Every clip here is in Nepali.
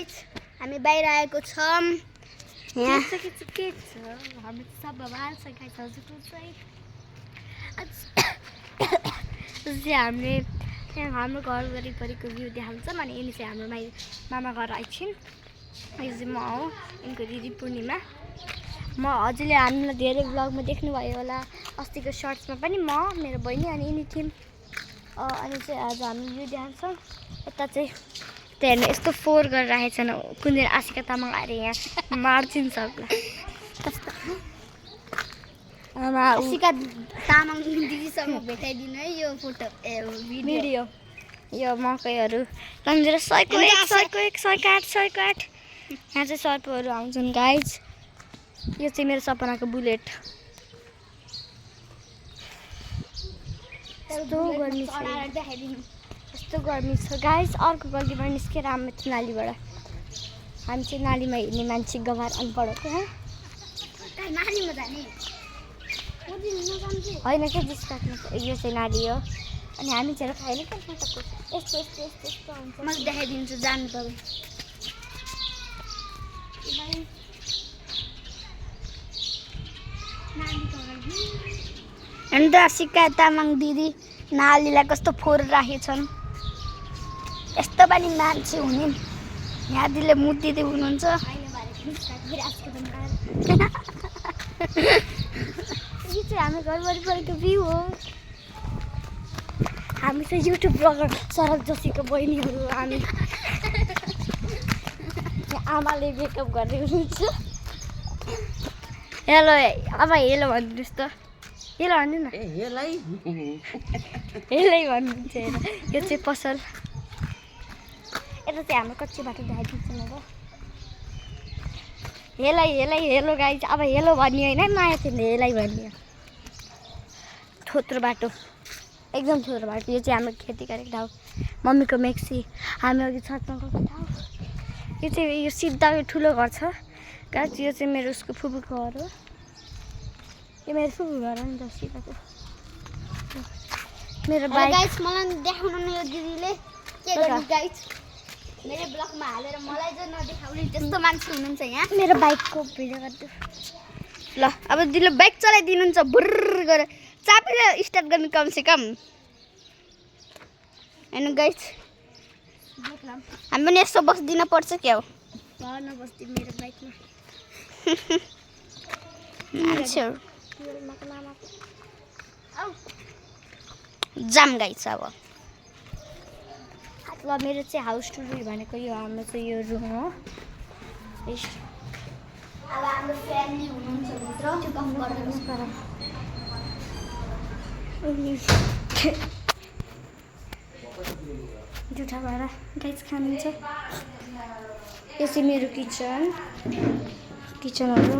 गाइस हामी बाहिर आएको छौं यहाँ के छ हामी सब बवाल छ गाइस हजुरको चाहिँ हामीले यहाँ हाम्रो घर वरिपरिको भ्यू देखाउँछौँ अनि यिनी चाहिँ हाम्रो मामा घर आइछिन् यो चाहिँ म हो यिनको दिदी पूर्णिमा म हजुरले हामीलाई धेरै ब्लगमा देख्नुभयो होला अस्तिको सर्ट्समा पनि म मेरो बहिनी अनि यिनी थियौँ अनि चाहिँ आज हामी भ्यू देखाउँछौँ यता चाहिँ हेर्नु यस्तो फोहोर गरेर राखेको छन् कुन दिन आशिका तामाङ आएर यहाँ मार्छिन् सबलाई आशिका तामाङ दिदीसँग भेटाइदिनु है यो फोटो भिडियो यो मकैहरू सम्झेर 100 यहाँ चाहिँ सर्पहरू आउँछन् गाइज यो चाहिँ मेरो सपनाको बुलेट यस्तो गर्मी छ गाइज अर्को गल्लीबाट निस्केर हामी चाहिँ नालीबाट हामी चाहिँ नालीमा हिँड्ने मान्छे गवार अनपढ हो होइन क्या डिस्ट्राक्ट यो चाहिँ नाली हो अनि हामी चाहिँ खाएन क्या यस्तो यस्तो यस्तो यस्तो हुन्छ म देखाइदिन्छु जानु तपाईँ अन्त आशिका तामाङ दिदी नालीलाई कस्तो फोहोर राखेछन् यस्तो पनि मान्छे हुने यहाँ दिदीले मुख दिदी हुनुहुन्छ यो चाहिँ हाम्रो घर वरिपरिको भ्यू हो हामी चाहिँ युट्युब ब्लगर शरद जोशीको बहिनीहरू हामी आमाले मेकअप गर्दै हुनुहुन्छ हेलो अब हेलो भनिदिनुहोस् त हेलो भन्नु न हेलै भन्नुहुन्छ यो चाहिँ पसल यता चाहिँ हाम्रो कच्ची बाटो देखाइदिन्छु म हेलो गाइज अब हेलो भन्ने होइन नयाँ थियो हेलै भन्ने थोत्रो बाटो एकदम थोत्रो बाटो यो चाहिँ हाम्रो खेती गरेको ठाउँ मम्मीको मेक्सी हामी अघि छतमा गएको ठाउँ यो चाहिँ यो सिधा ठुलो घर छ गाइज यो चाहिँ मेरो उसको फुपूको घर हो यो मेरो फुपू घर हो नि त सिधाको मेरो बाइक गाइस मलाई देखाउनु न यो दिदीले के गर्नु गाइस मेरो ब्लगमा हालेर मलाई चाहिँ नदेखाउने त्यस्तो मान्छे हुनुहुन्छ यहाँ मेरो बाइकको भिडियो गर्छु ल अब दिदीले बाइक चलाइदिनुहुन्छ बुर्र गरेर चापेर स्टार्ट गर्नु कम से कम हेर्नु गाइस हामी पनि यस्तो बस्दिन पर्छ क्या हो नबस्दै मेरो बाइकमा मान्छेहरू जाम गाइस अब ल मेरो चाहिँ हाउस टुर भनेको यो हाम्रो चाहिँ यो रुम हो अब हाम्रो फ्यामिली हुनुहुन्छ भित्र त्यो काम गरिदिनुहोस् पर जुठा भाँडा गाइस खानुहुन्छ यो चाहिँ मेरो किचनहरू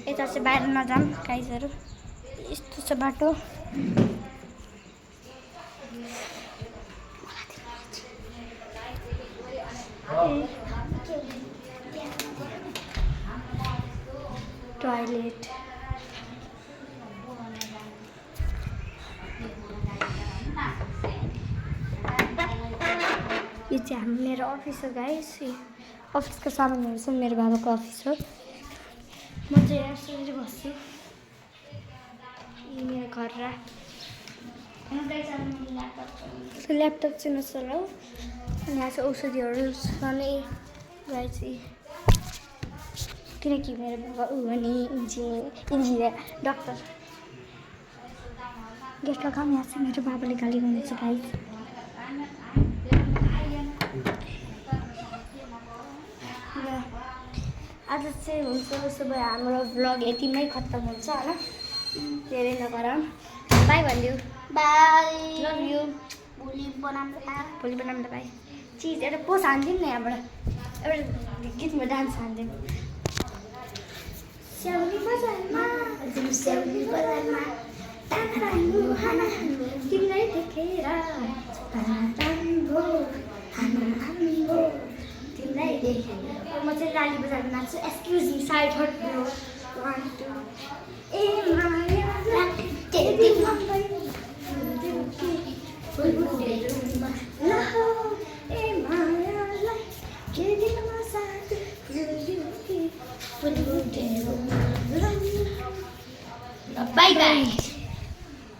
यता चाहिँ बाहिर नजाम गाइसहरू यस्तो छ बाटो टॉयलेट यो चाहिँ मेरो अफिस हो गाइस अफिसको सामानहरू चाहिँ मेरो बाबाको अफिस हो म चाहिँ यसरी बस्छु यो मेरो घर र ल्यापटप चाहिँ नचलाऊ अनि यहाँ चाहिँ औषधिहरू छन् गाइस किनकि मेरो बाबा ऊ भने इन्जिनियर डक्टर गेट लगाऊँ यहाँ चाहिँ मेरो बाबाले गाली गर्नुहुन्छ गाइस आज चाहिँ हुन्छ उसो भए हाम्रो भ्लग यतिमै खत्तम हुन्छ होइन धेरै नगरौँ बाई भनिदियो बाई लभ यु भोलि बनाउँदा बाई चिज एउटा पोस्ट हानिदिउँ न यहाँबाट एउटा गीतमा डान्स हानिदिउँ स्याउली बजारमा तिमीलाई देखेर तिमीलाई देखेर म चाहिँ लाली बजारमा नाच्छु एक्सक्युज मी साइड हट 1 2 ए माया के बाई बाई